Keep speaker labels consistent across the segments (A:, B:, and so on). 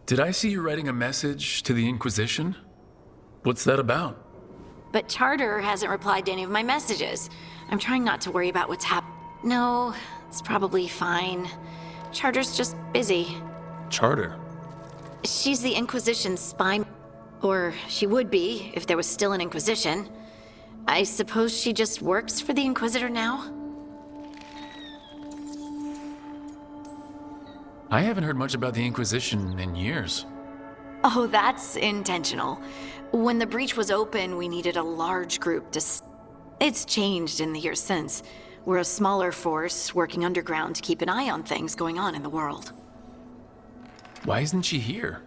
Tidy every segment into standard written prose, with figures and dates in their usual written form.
A: Did I see you writing a message to the Inquisition? What's that about?
B: But Charter hasn't replied to any of my messages. I'm trying not to worry about what's No, it's probably fine. Charter's just busy.
A: Charter?
B: She's the Inquisition's spy. Or she would be, if there was still an Inquisition. I suppose she just works for the Inquisitor now?
A: I haven't heard much about the Inquisition in years.
B: Oh, that's intentional. When the breach was open, we needed a large group to... It's changed in the years since. We're a smaller force working underground to keep an eye on things going on in the world.
A: Why isn't she here?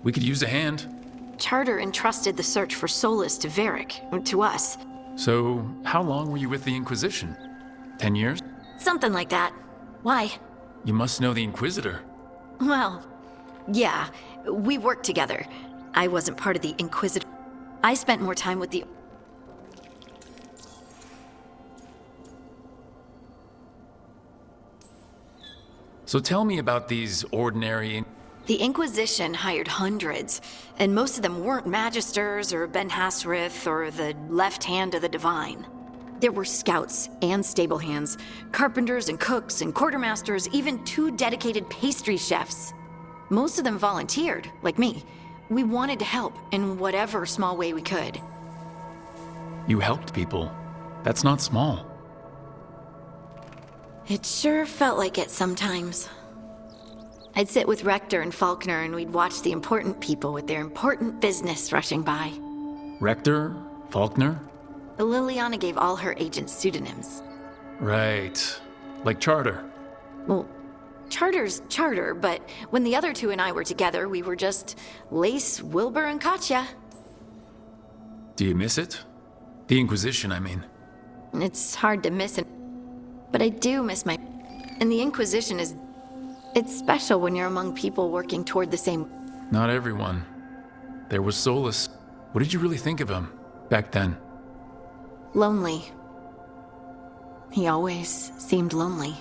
A: We could use a hand.
B: Charter entrusted the search for Solus to Varric, to us.
A: So, how long were you with the Inquisition? 10 years?
B: Something like that. Why?
A: You must know the Inquisitor.
B: Well, yeah, we worked together. I wasn't part of the Inquisitor. I spent more time with the...
A: So tell me about these ordinary...
B: The Inquisition hired hundreds, and most of them weren't Magisters or Ben Hasrith or the left hand of the Divine. There were scouts and stable hands, carpenters and cooks and quartermasters, even 2 dedicated pastry chefs. Most of them volunteered, like me. We wanted to help in whatever small way we could.
A: You helped people. That's not small.
B: It sure felt like it sometimes. I'd sit with Rector and Faulkner and we'd watch the important people with their important business rushing by.
A: Rector? Faulkner?
B: Liliana gave all her agents pseudonyms.
A: Right. Like Charter.
B: Well, Charter's Charter, but when the other 2 and I were together, we were just Lace, Wilbur, and Katya.
A: Do you miss it? The Inquisition, I mean.
B: It's hard to miss it, but I do miss my... And the Inquisition is... It's special when you're among people working toward the same...
A: Not everyone. There was Solus. What did you really think of him back then?
B: Lonely. He always seemed lonely.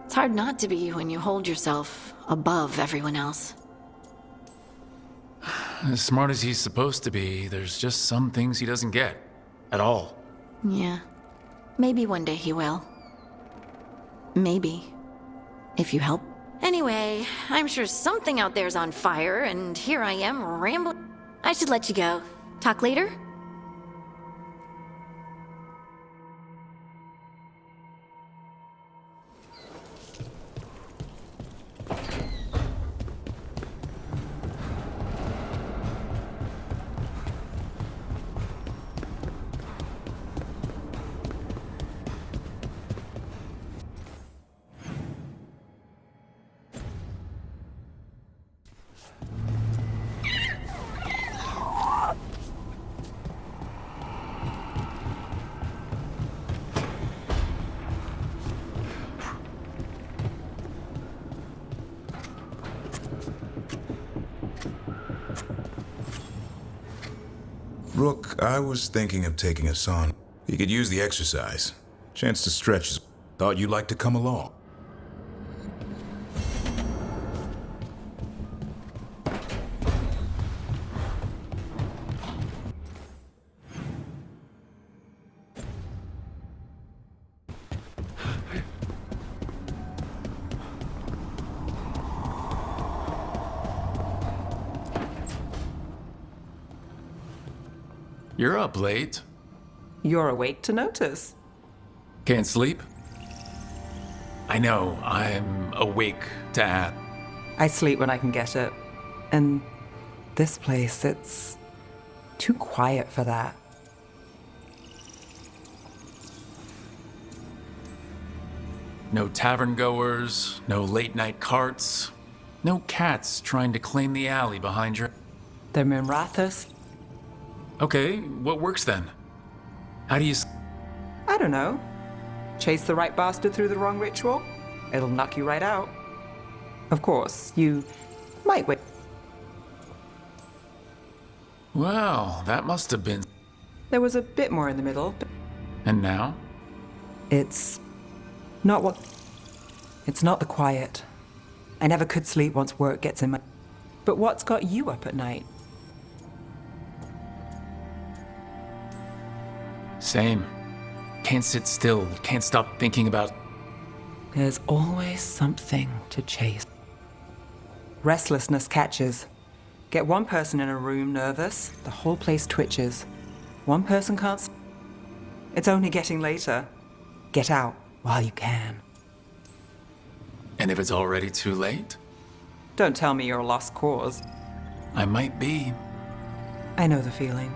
B: It's hard not to be when you hold yourself above everyone else.
A: As smart as he's supposed to be, there's just some things he doesn't get. At all.
B: Yeah. Maybe one day he will. Maybe. If you help. Anyway, I'm sure something out there's on fire, and here I am rambling. I should let you go. Talk later?
C: Rook, I was thinking of taking us on. You could use the exercise. Chance to stretch. Thought you'd like to come along.
A: You're up late.
D: You're awake to notice.
A: Can't sleep? I know, I'm awake to add.
D: I sleep when I can get it. And this place, it's too quiet for that.
A: No tavern goers, no late night carts, no cats trying to claim the alley behind your...
D: The Minrathas?
A: Okay, what works then? How do you...
D: I don't know. Chase the right bastard through the wrong ritual? It'll knock you right out. Of course, you might wait.
A: Well, that must have been...
D: There was a bit more in the middle, but
A: And now?
D: it's not what... It's not the quiet. I never could sleep once work gets in my... But what's got you up at night?
A: Same. Can't sit still, can't stop thinking about...
D: There's always something to chase. Restlessness catches. Get one person in a room nervous, the whole place twitches. One person can't... It's only getting later. Get out while you can.
A: And if it's already too late?
D: Don't tell me you're a lost cause.
A: I might be.
D: I know the feeling.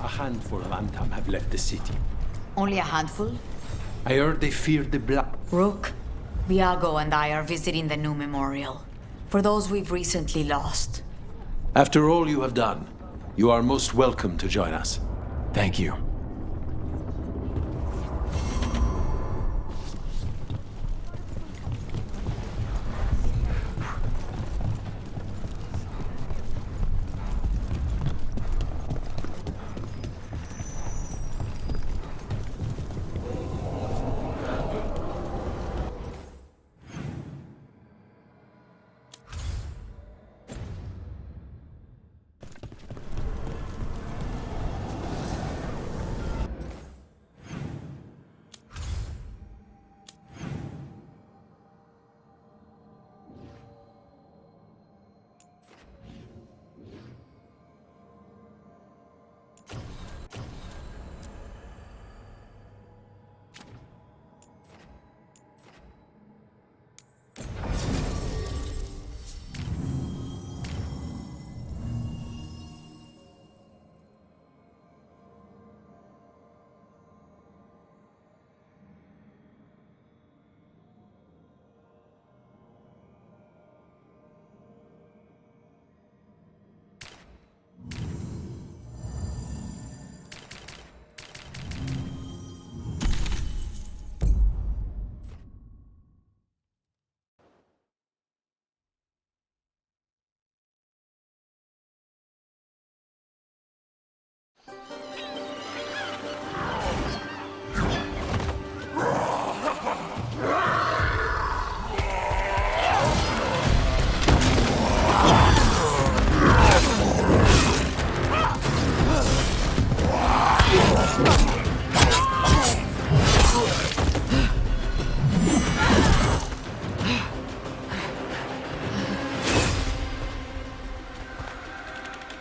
E: A handful of Antam have left the city.
F: Only a handful?
E: I heard they feared the Black.
F: Rook, Viago and I are visiting the new memorial. For those we've recently lost.
E: After all you have done, you are most welcome to join us.
A: Thank you.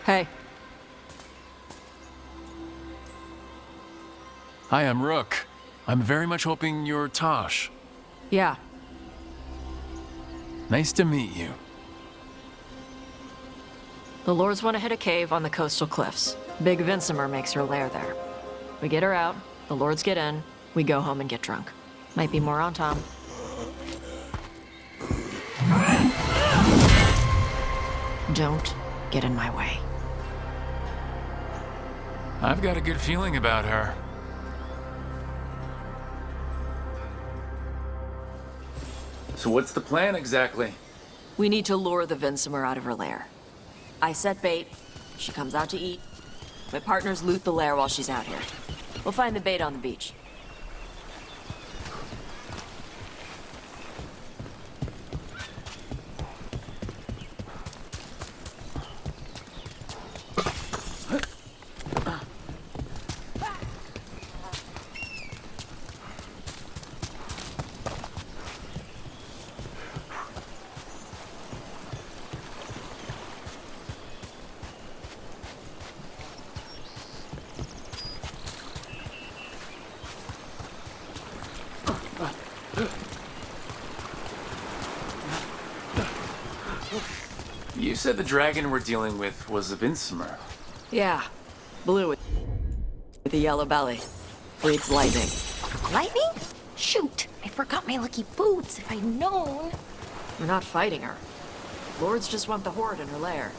G: Hey.
A: Hi, I'm Rook. I'm very much hoping you're Tosh.
G: Yeah.
A: Nice to meet you.
G: The Lords want to hit a cave on the coastal cliffs. Big Vincimer makes her lair there. We get her out, the Lords get in, we go home and get drunk. Might be more on Tom. Don't get in my way.
A: I've got a good feeling about her. So what's the plan exactly?
G: We need to lure the Vincimer out of her lair. I set bait, she comes out to eat. My partners loot the lair while she's out here. We'll find the bait on the beach.
A: You said the dragon we're dealing with was a Vinsomer.
G: Yeah. Blue with a yellow belly. Breathes lightning.
H: Lightning? Shoot, I forgot my lucky boots. If I'd known.
G: We're not fighting her. Lords just want the horde in her lair.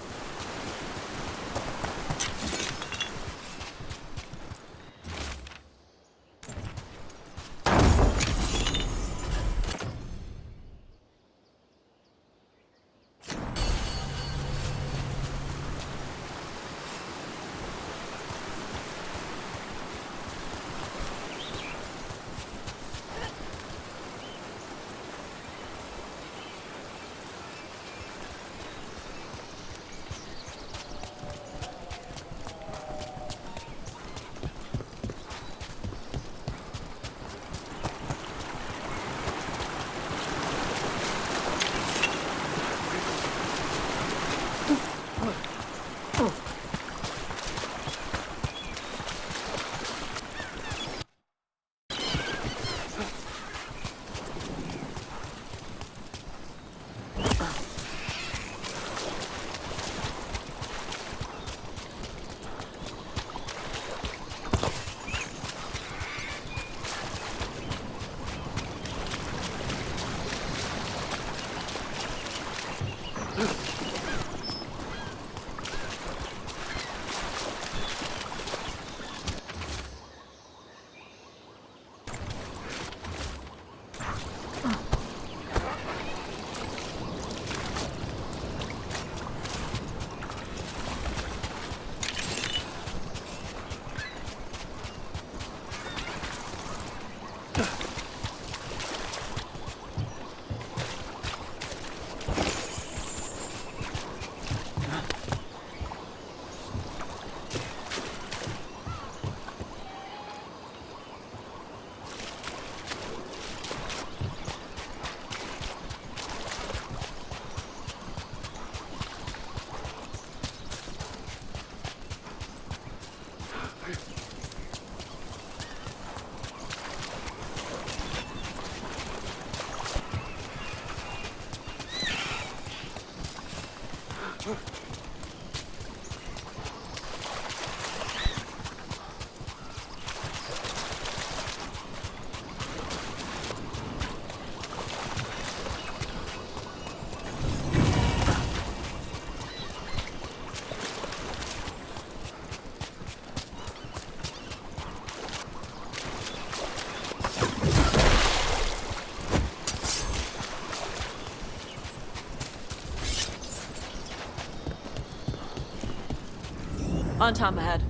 G: On Tom ahead.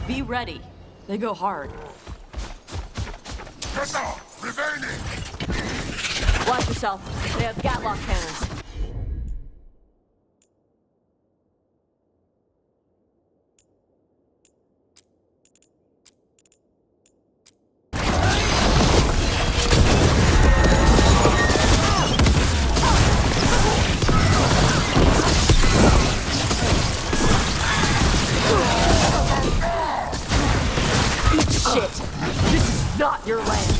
G: Be ready. They go hard. Watch yourself. They have Gatlock cannons. Shit! This is not your land!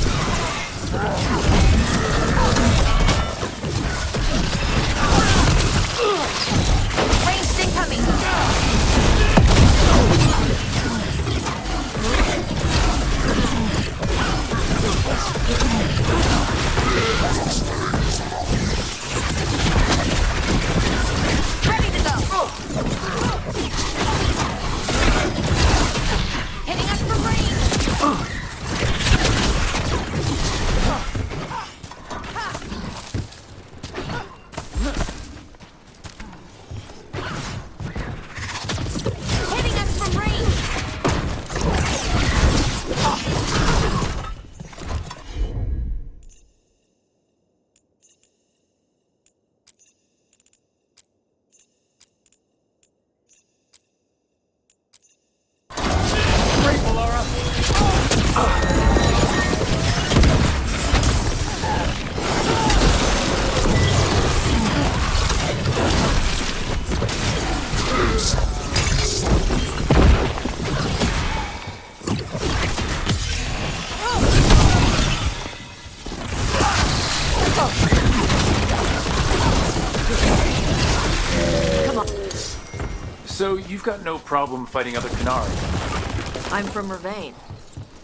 A: So you've got no problem fighting other Canari?
G: I'm from Ravane.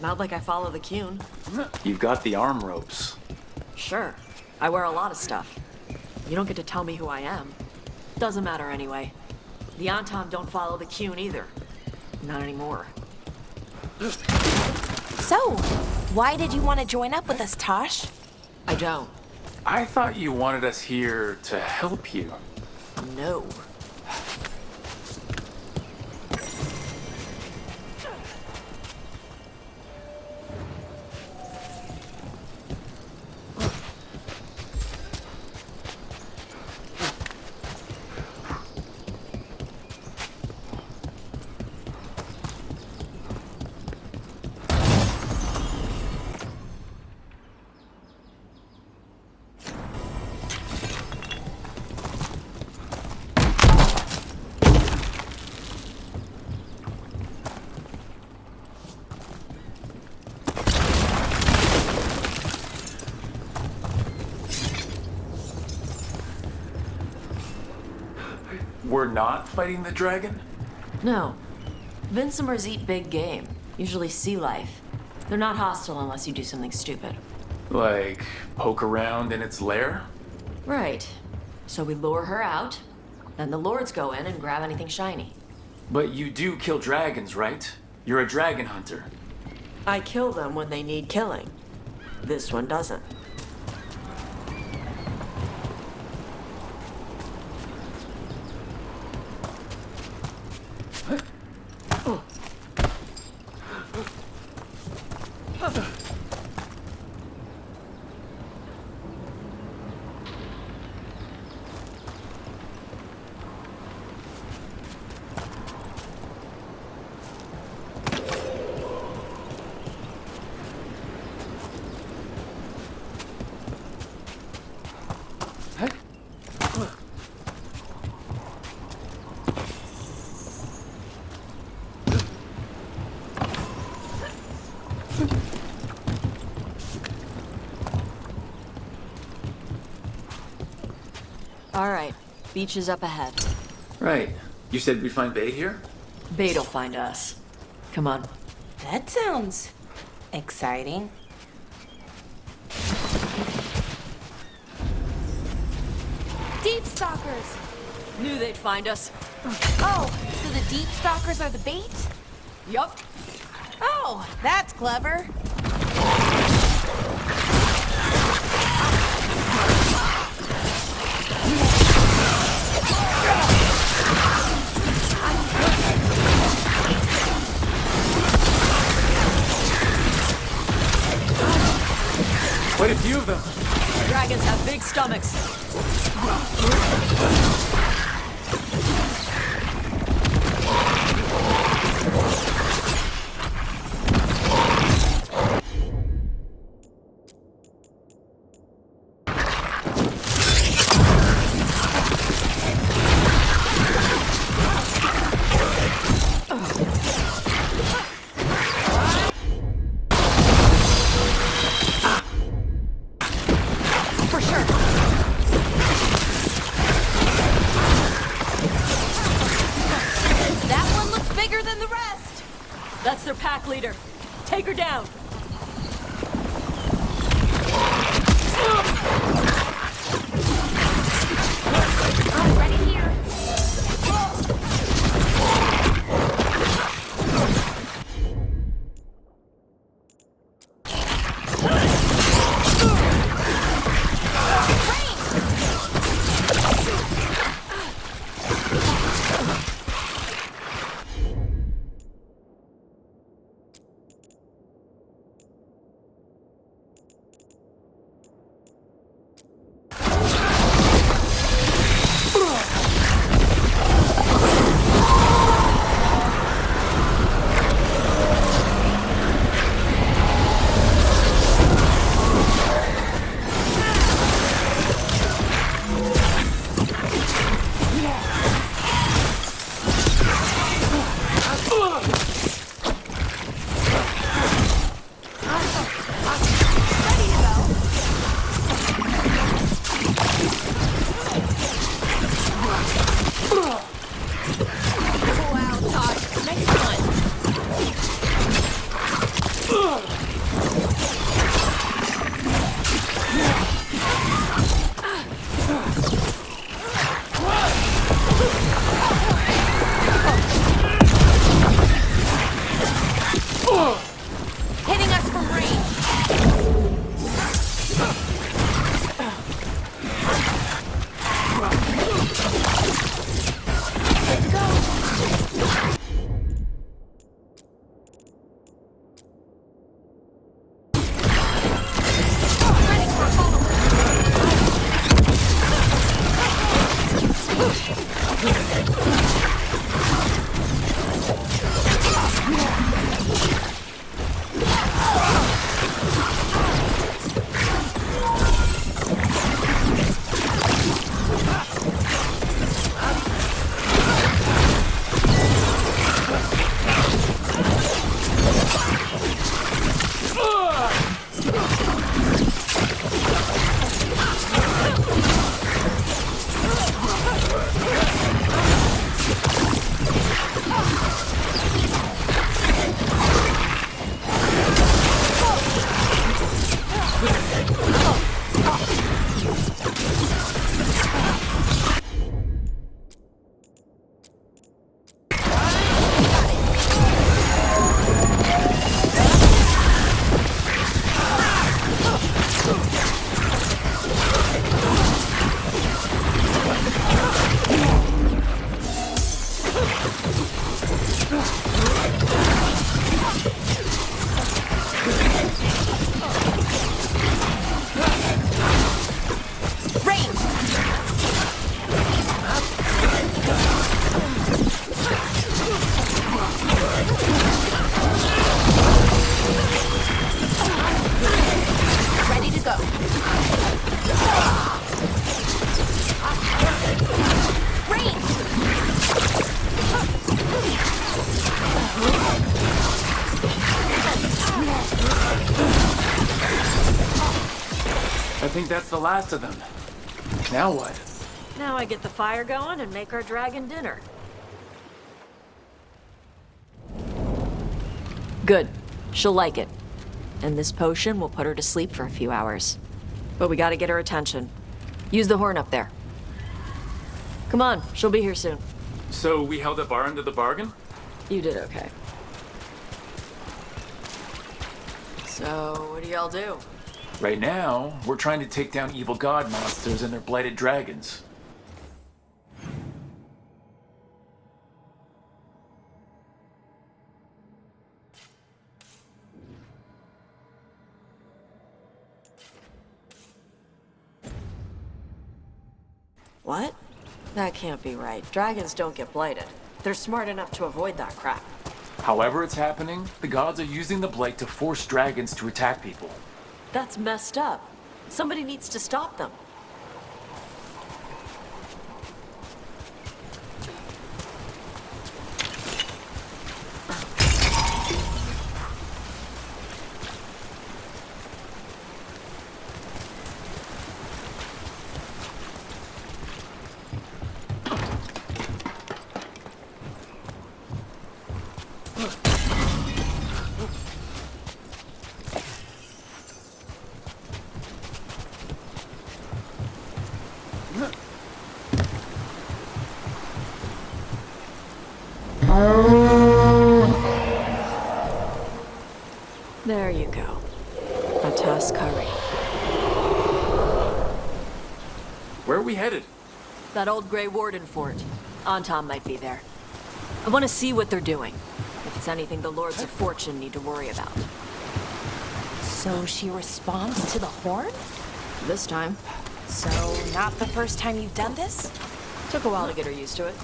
G: Not like I follow the Cune.
A: You've got the arm ropes.
G: Sure, I wear a lot of stuff. You don't get to tell me who I am. Doesn't matter anyway. The Anton don't follow the Cune either. Not anymore.
H: So, why did you want to join up with us, Tosh?
G: I don't.
A: I thought you wanted us here to help you.
G: No.
A: We're not fighting the dragon?
G: No. Vincimers eat big game, usually sea life. They're not hostile unless you do something stupid.
A: Like, poke around in its lair?
G: Right. So we lure her out, then the lords go in and grab anything shiny.
A: But you do kill dragons, right? You're a dragon hunter.
G: I kill them when they need killing. This one doesn't. All right, beach is up ahead.
A: Right. You said we'd find bait here?
G: Bait'll find us. Come on.
H: That sounds exciting. Deep stalkers!
G: Knew they'd find us.
H: Oh, so the deep stalkers are the bait?
G: Yup.
H: Oh, that's clever.
A: Quite a few of them.
G: Dragons have big stomachs. That's their pack leader. Take her down.
H: I'm ready here.
A: I think that's the last of them. Now what?
G: Now I get the fire going and make our dragon dinner. Good. She'll like it. And this potion will put her to sleep for a few hours. But we gotta get her attention. Use the horn up there. Come on, she'll be here soon.
A: So we held up our end of the bargain?
G: You did okay. So, what do y'all do?
A: Right now, we're trying to take down evil god monsters and their blighted dragons.
G: What? That can't be right. Dragons don't get blighted. They're smart enough to avoid that crap.
A: However it's happening, the gods are using the blight to force dragons to attack people.
G: That's messed up. Somebody needs to stop them. There you go. A Tusk curry.
A: Where are we headed?
G: That old Grey Warden fort. Anton might be there. I want to see what they're doing. If it's anything the Lords of Fortune need to worry about.
H: So she responds to the horn?
G: This time.
H: So not the first time you've done this?
G: Took a while to get her used to it.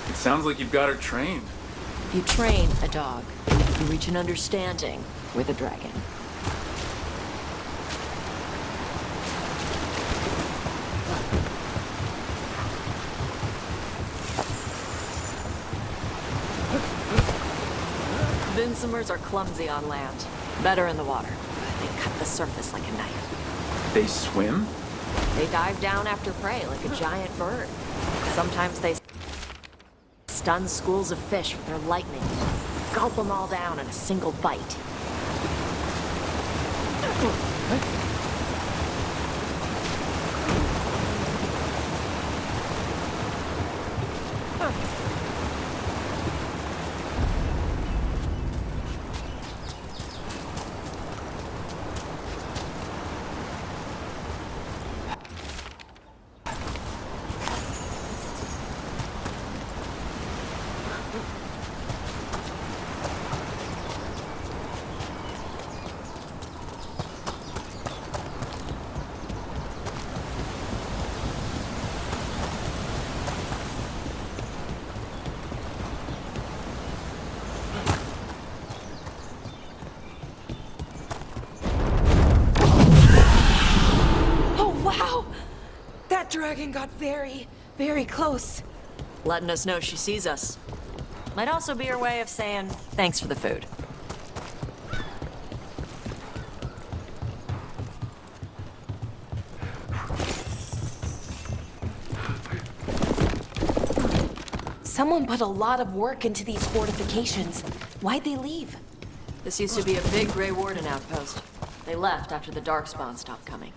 A: It sounds like you've got her trained.
G: You train a dog. You reach an understanding with a dragon. Vincimers are clumsy on land. Better in the water. They cut the surface like a knife.
A: They swim?
G: They dive down after prey like a giant bird. Sometimes they stun schools of fish with their lightning. Gulp them all down in a single bite.
I: Warden got very, very close.
G: Letting us know she sees us. Might also be her way of saying thanks for the food.
I: Someone put a lot of work into these fortifications. Why'd they leave?
G: This used to be a big Grey Warden outpost. They left after the Darkspawn stopped coming.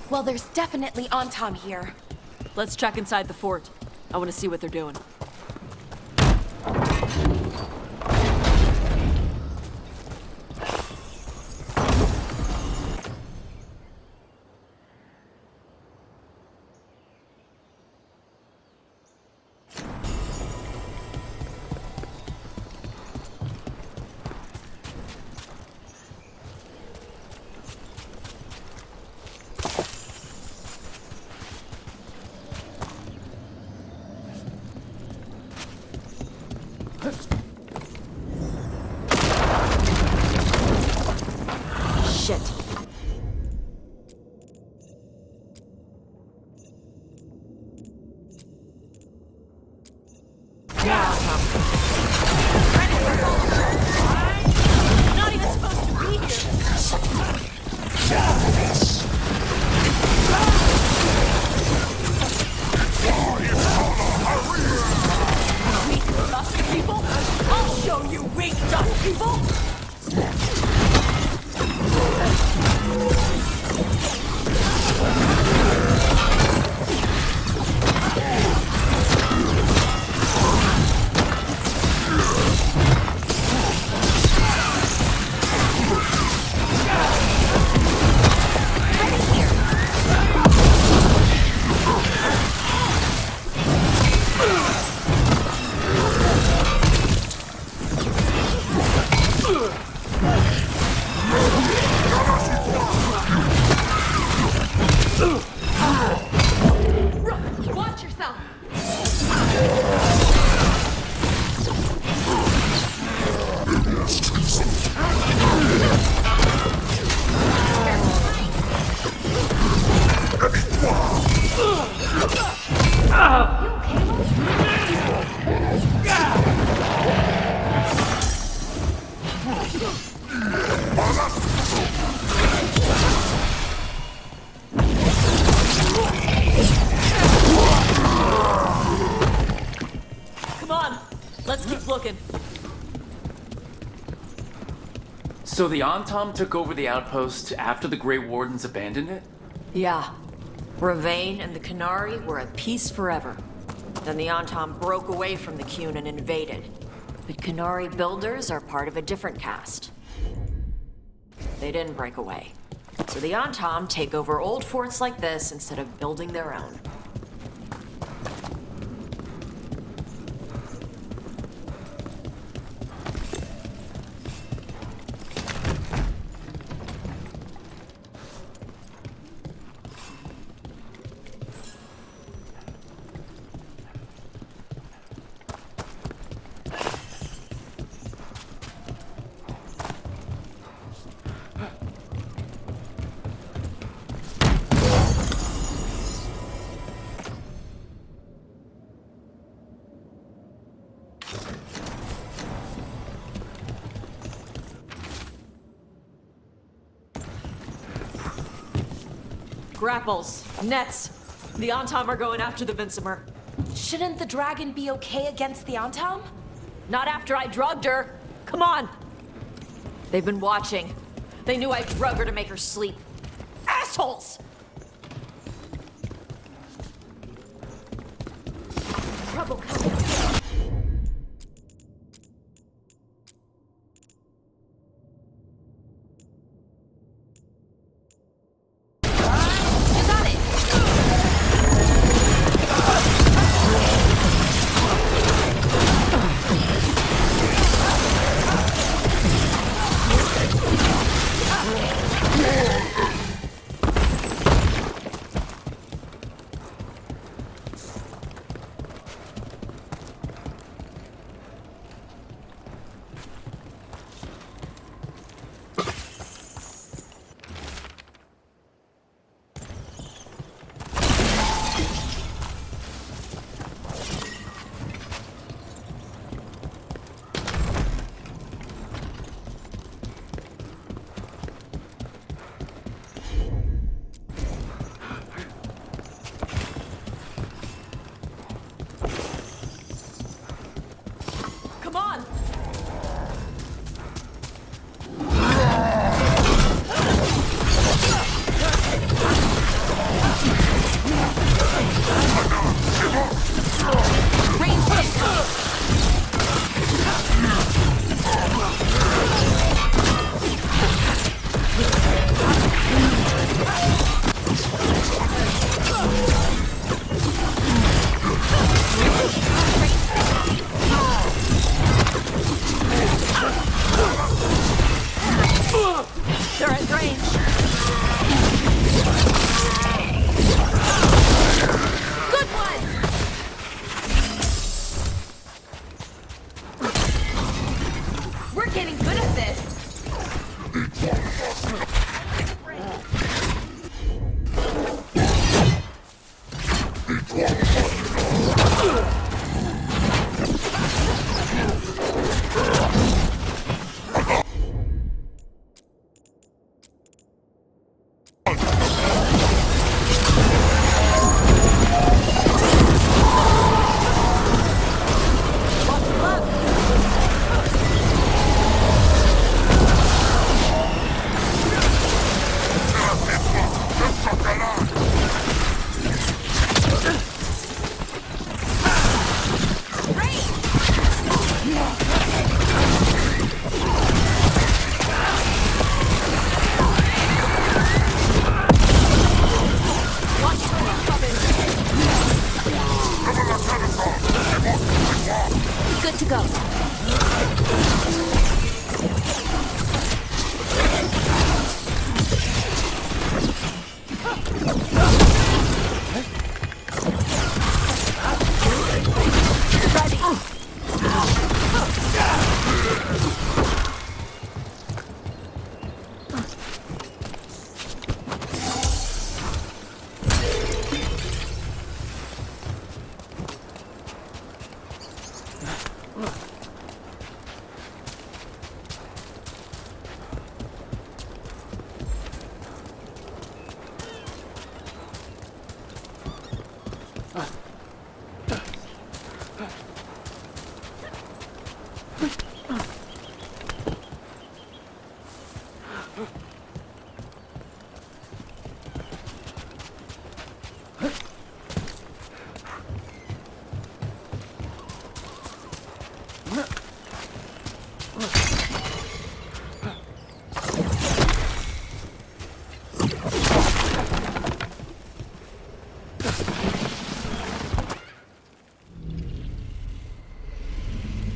I: Well, there's definitely Antom here.
G: Let's check inside the fort. I want to see what they're doing. Shit.
I: Not even supposed to be here. Weak dust people? I'll show you weak dust people! Watch yourself!
G: Come on, let's keep looking.
A: So the Antom took over the outpost after the Grey Wardens abandoned it?
G: Yeah. Ravane and the Canary were at peace forever. Then the Antom broke away from the Qun and invaded. But Canary builders are part of a different caste. They didn't break away. So the Antom take over old forts like this instead of building their own. Grapples, nets. The Antom are going after the Vincimer.
I: Shouldn't the dragon be okay against the Antom?
G: Not after I drugged her. Come on. They've been watching. They knew I drug her to make her sleep. Assholes!
I: Trouble coming.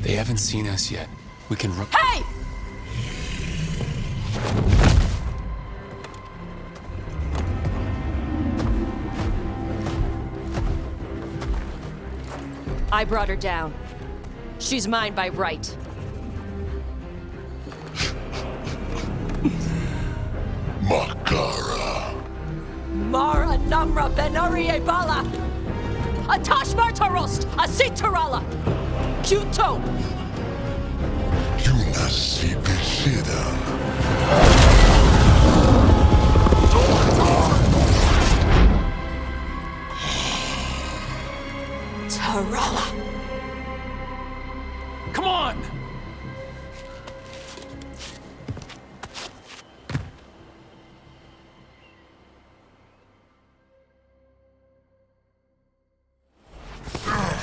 A: They haven't seen us yet. We can run.
I: Hey! I brought her down. She's mine by right.
J: Makara.
I: Mara Namra Benarie Bala! Atash Martarost! Asitarala! Kyuto!
J: Yunasi Pesida.
I: Tarala!
A: Come on!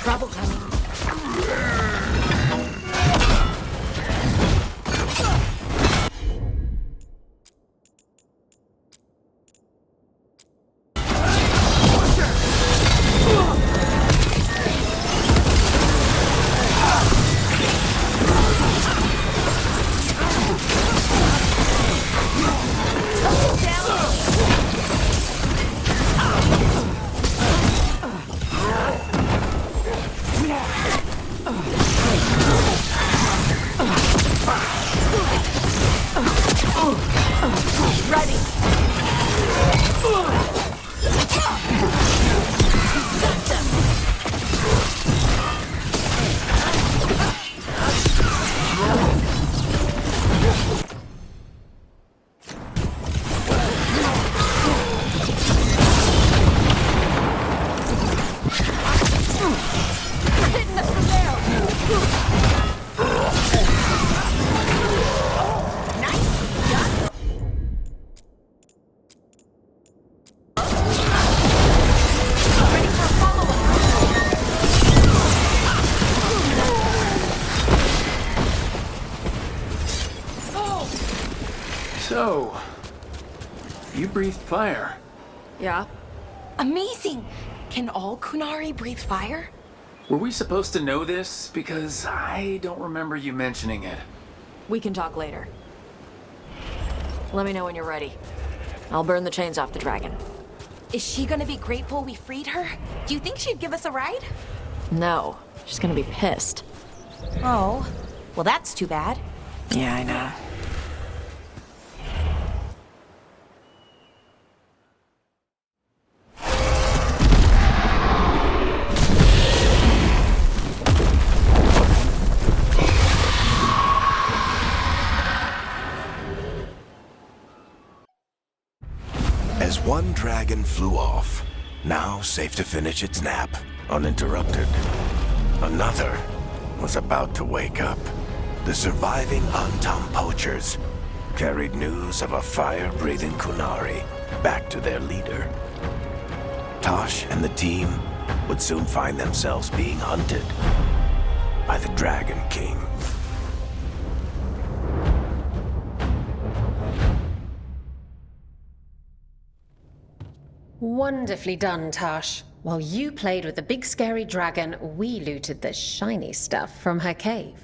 I: Trouble coming.
A: So, you breathed fire.
I: Yeah. Amazing! Can all Kunari breathe fire?
A: Were we supposed to know this? Because I don't remember you mentioning it.
G: We can talk later. Let me know when you're ready. I'll burn the chains off the dragon.
I: Is she gonna be grateful we freed her? Do you think she'd give us a ride?
G: No, she's gonna be pissed.
I: Oh. Well, that's too bad.
G: Yeah, I know.
J: As one dragon flew off, now safe to finish its nap, uninterrupted, another was about to wake up. The surviving Antam poachers carried news of a fire-breathing Kunari back to their leader. Tosh and the team would soon find themselves being hunted by the Dragon King.
K: Wonderfully done, Tash. While you played with the big scary dragon, we looted the shiny stuff from her cave.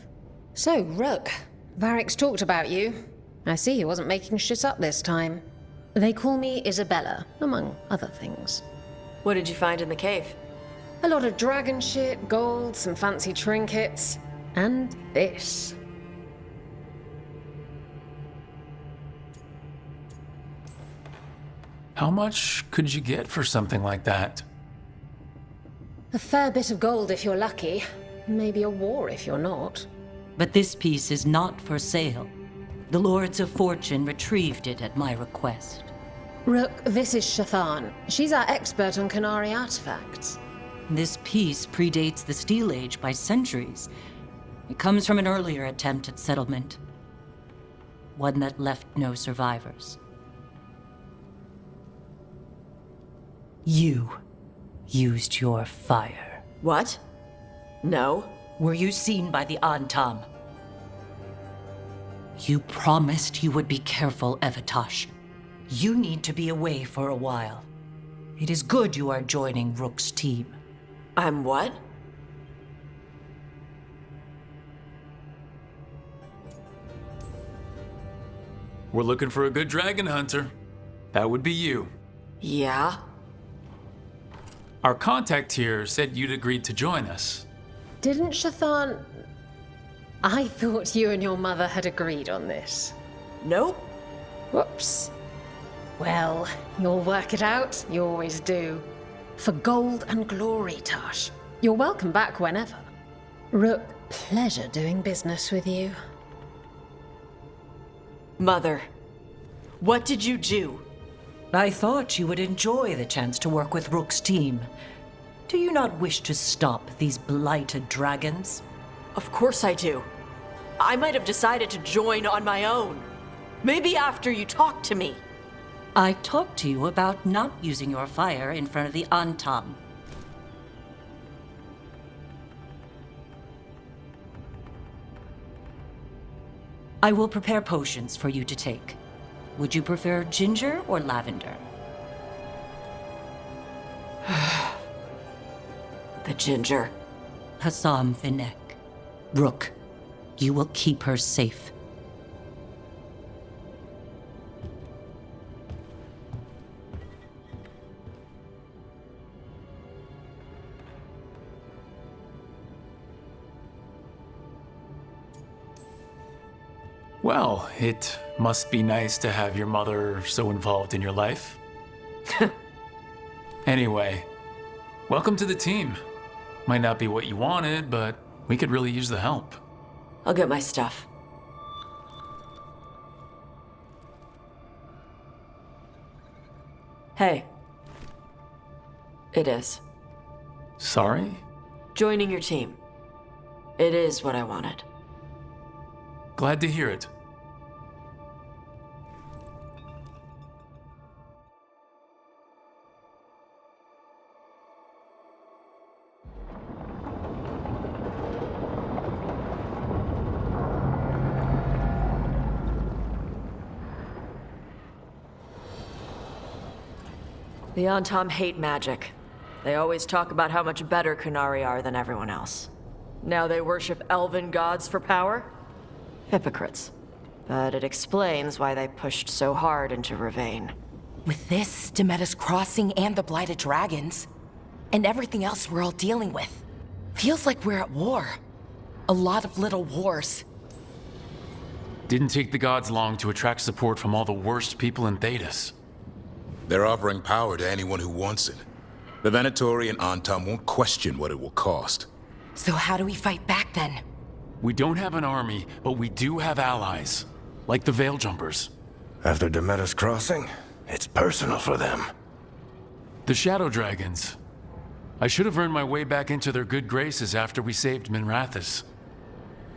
K: So, Rook, Varric's talked about you. I see he wasn't making shit up this time. They call me Isabella, among other things.
G: What did you find in the cave?
K: A lot of dragon shit, gold, some fancy trinkets, and this.
A: How much could you get for something like that?
K: A fair bit of gold if you're lucky. Maybe a war if you're not.
L: But this piece is not for sale. The Lords of Fortune retrieved it at my request.
K: Rook, this is Shathan. She's our expert on Kunari artifacts.
L: This piece predates the Steel Age by centuries. It comes from an earlier attempt at settlement. One that left no survivors. You used your fire.
G: What? No.
L: Were you seen by the Antam? You promised you would be careful, Evatosh. You need to be away for a while. It is good you are joining Rook's team.
G: I'm what?
A: We're looking for a good dragon hunter. That would be you.
G: Yeah?
A: Our contact here said you'd agreed to join us.
K: Didn't Shathan... I thought you and your mother had agreed on this.
G: Nope.
K: Whoops. Well, you'll work it out. You always do. For gold and glory, Tosh. You're welcome back whenever. Rook, pleasure doing business with you.
G: Mother, what did you do?
L: I thought you would enjoy the chance to work with Rook's team. Do you not wish to stop these blighted dragons?
G: Of course I do. I might have decided to join on my own. Maybe after you talked to me.
L: I talked to you about not using your fire in front of the Antam. I will prepare potions for you to take. Would you prefer ginger or lavender?
G: The ginger.
L: Hassam Vinek. Rook, you will keep her safe.
A: Well, it must be nice to have your mother so involved in your life. Anyway, welcome to the team. Might not be what you wanted, but we could really use the help.
G: I'll get my stuff. Hey. It is.
A: Sorry?
G: Joining your team. It is what I wanted.
A: Glad to hear it.
G: The Antam hate magic. They always talk about how much better Kunari are than everyone else. Now they worship elven gods for power? Hypocrites. But it explains why they pushed so hard into Ravane.
I: With this, Demeter's Crossing and the Blighted Dragons, and everything else we're all dealing with, feels like we're at war. A lot of little wars.
A: Didn't take the gods long to attract support from all the worst people in Thedas.
C: They're offering power to anyone who wants it. The Venatori and Antam won't question what it will cost.
I: So how do we fight back then?
A: We don't have an army, but we do have allies. Like the Veil Jumpers.
J: After Demeter's Crossing, it's personal for them.
A: The Shadow Dragons. I should have earned my way back into their good graces after we saved Minrathous.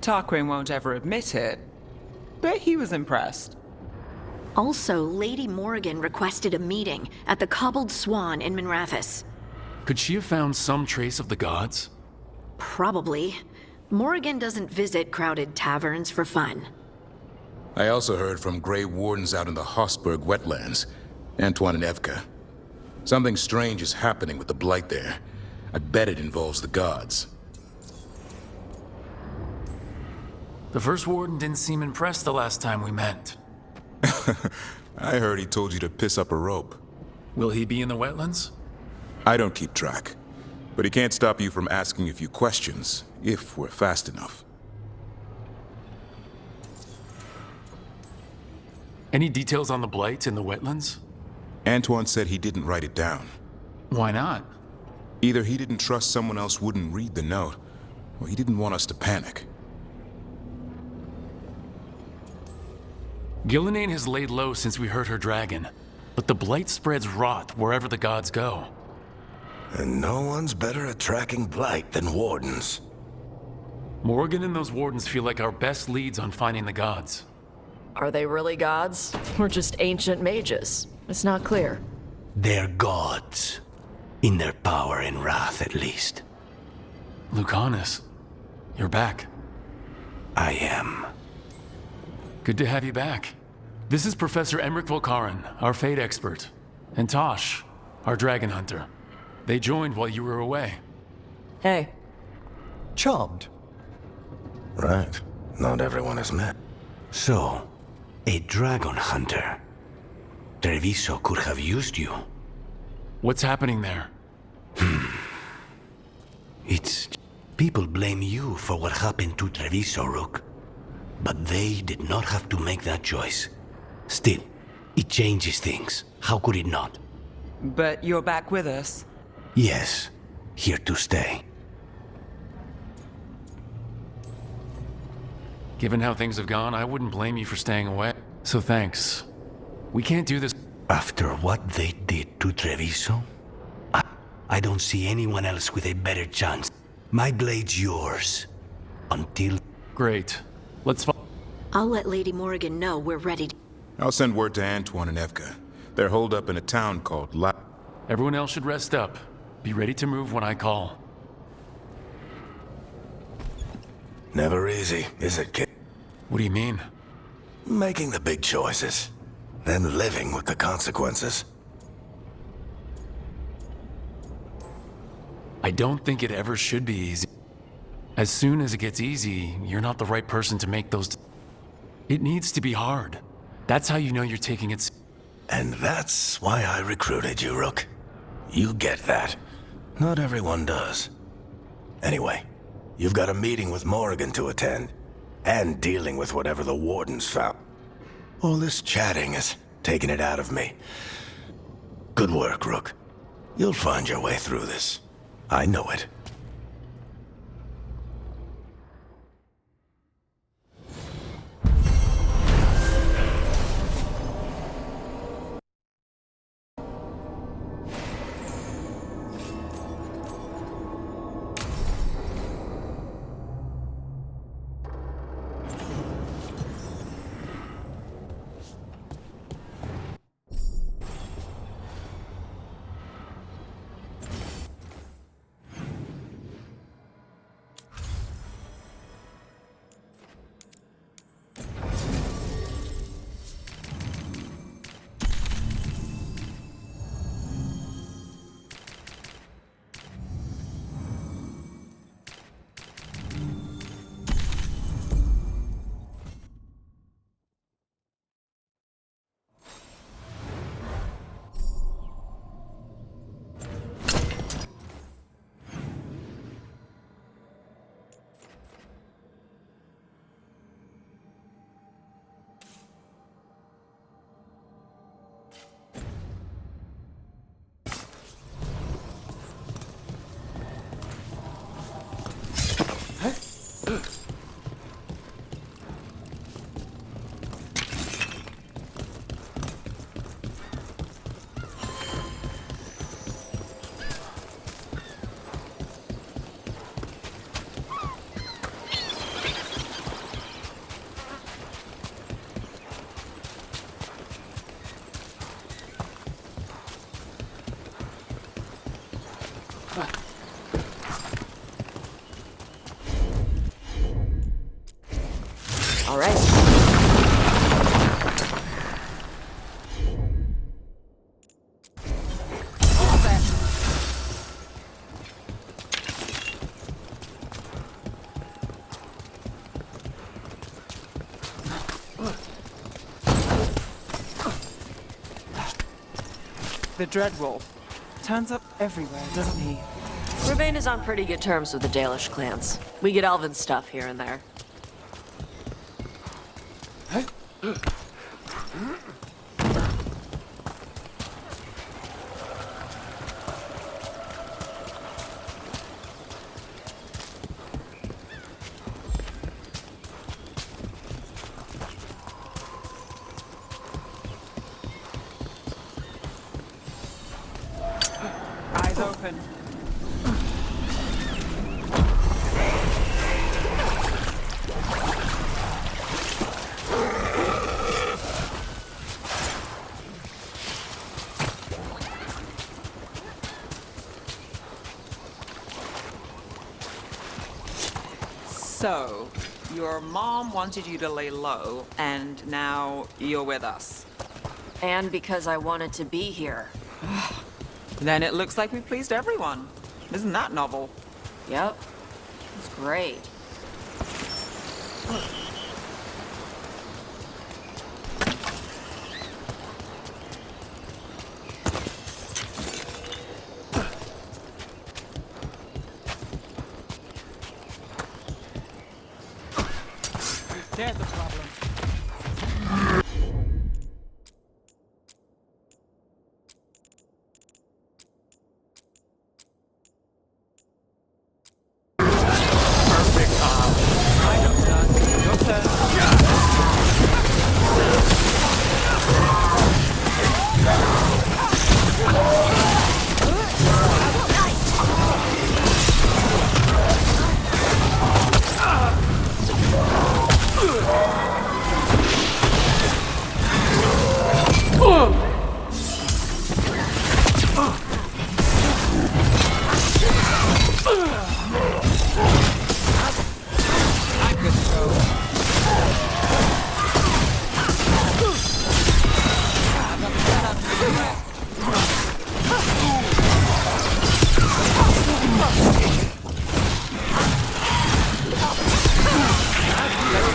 D: Tarquin won't ever admit it, but he was impressed.
B: Also, Lady Morrigan requested a meeting at the Cobbled Swan in Minrathous.
A: Could she have found some trace of the gods?
B: Probably. Morrigan doesn't visit crowded taverns for fun.
C: I also heard from Grey Wardens out in the Hossberg wetlands, Antoine and Evka. Something strange is happening with the Blight there. I bet it involves the gods.
A: The First Warden didn't seem impressed the last time we met.
C: I heard he told you to piss up a rope.
A: Will he be in the wetlands?
C: I don't keep track, but he can't stop you from asking a few questions, if we're fast enough.
A: Any details on the Blight in the wetlands?
C: Antoine said he didn't write it down.
A: Why not?
C: Either he didn't trust someone else wouldn't read the note, or he didn't want us to panic.
A: Gillenane has laid low since we heard her dragon, but the Blight spreads rot wherever the gods go.
J: And no one's better at tracking Blight than Wardens.
A: Morrigan and those Wardens feel like our best leads on finding the gods.
G: Are they really gods? Or just ancient mages? It's not clear.
J: They're gods. In their power and wrath, at least.
A: Lucanus. You're back.
J: I am.
A: Good to have you back. This is Professor Emmerich Volkaren, our Fate expert, and Tosh, our Dragon Hunter. They joined while you were away.
D: Hey.
M: Charmed.
J: Right. Not everyone has met.
N: So, a dragon hunter. Treviso could have used you.
A: What's happening there?
N: It's... People blame you for what happened to Treviso, Rook. But they did not have to make that choice. Still, it changes things. How could it not?
D: But you're back with us?
N: Yes, here to stay.
A: Given how things have gone, I wouldn't blame you for staying away. So thanks. We can't do this.
N: After what they did to Treviso, I don't see anyone else with a better chance. My blade's yours. Until...
A: Great. Let's...
B: I'll let Lady Morrigan know we're ready to...
C: I'll send word to Antoine and Evka. They're holed up in a town called La...
A: Everyone else should rest up. Be ready to move when I call.
J: Never easy, is it, kid?
A: What do you mean?
J: Making the big choices, then living with the consequences.
A: I don't think it ever should be easy. As soon as it gets easy, you're not the right person to make those... It needs to be hard. That's how you know you're taking it...
J: And that's why I recruited you, Rook. You get that. Not everyone does. Anyway, you've got a meeting with Morrigan to attend, and dealing with whatever the Wardens found. All this chatting is taking it out of me. Good work, Rook. You'll find your way through this. I know it.
G: All right.
D: The Dreadwolf. Turns up everywhere, doesn't he?
G: Ravane is on pretty good terms with the Dalish clans. We get elven stuff here and there.
D: Eyes open. So, your mom wanted you to lay low, and now you're with us.
G: And because I wanted to be here.
D: Then it looks like we pleased everyone. Isn't that novel?
G: Yep. It's great.
D: There's a problem.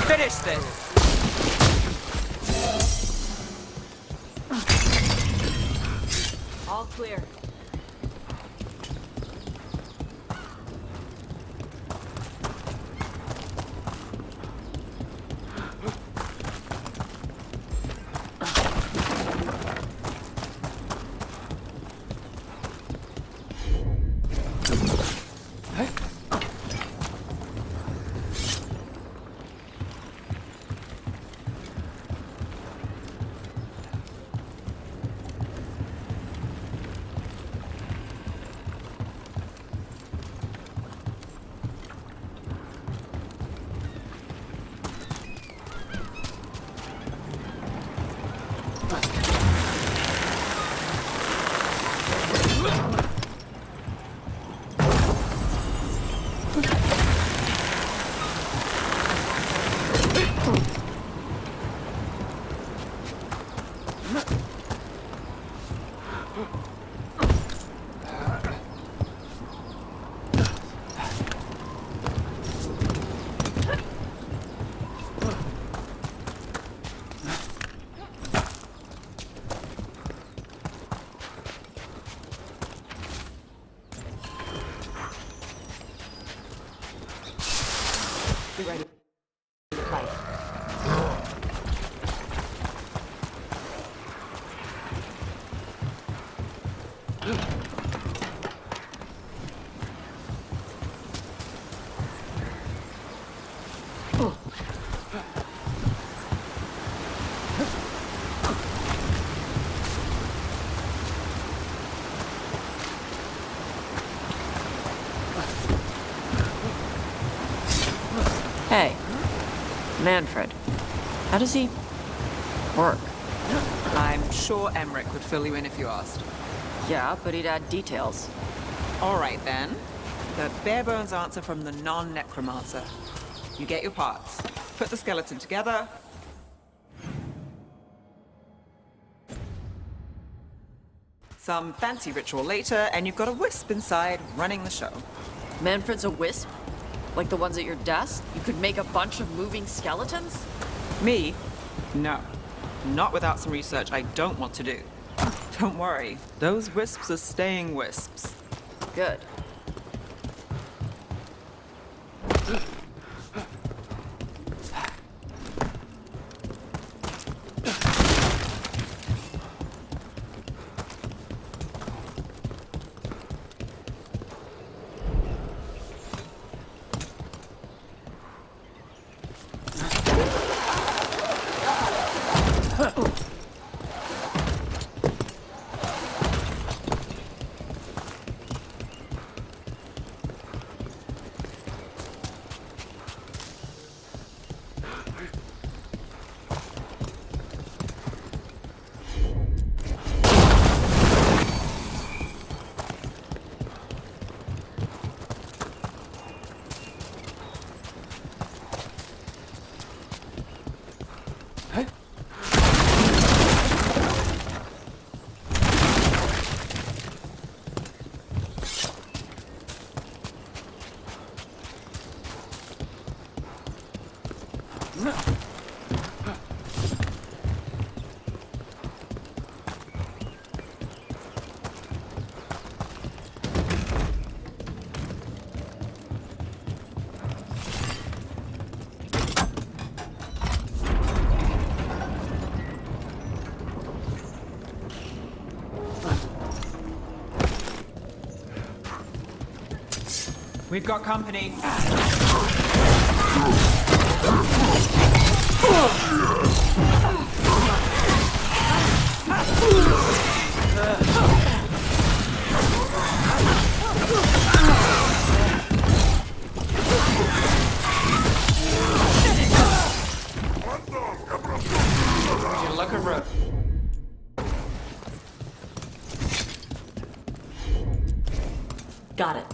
D: Finish this!
G: All clear.
D: Be ready.
G: Hey, Manfred. How does he work?
D: I'm sure Emmerich would fill you in if you asked.
G: Yeah, but he'd add details.
D: All right, then. The bare-bones answer from the non-necromancer. You get your parts, put the skeleton together. Some fancy ritual later, and you've got a wisp inside running the show.
G: Manfred's a wisp? Like the ones at your desk? You could make a bunch of moving skeletons?
D: Me? No. Not without some research I don't want to do. Don't worry, those wisps are staying wisps.
G: Good.
D: We've got company. Your luck, bro.
G: Got it.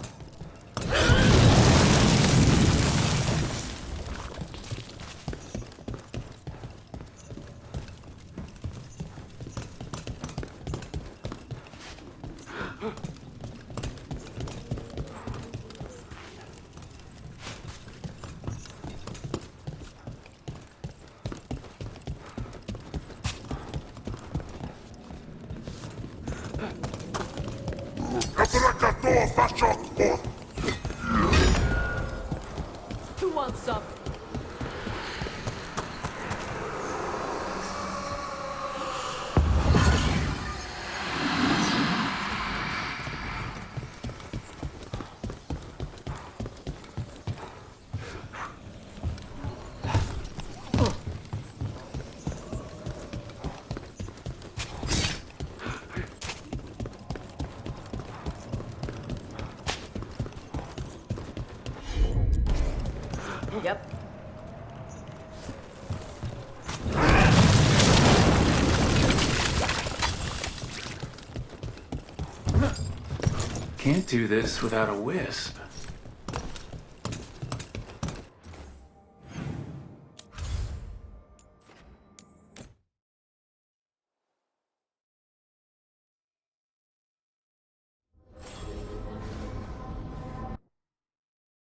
G: Who wants some? Yep.
A: Can't do this without a wisp.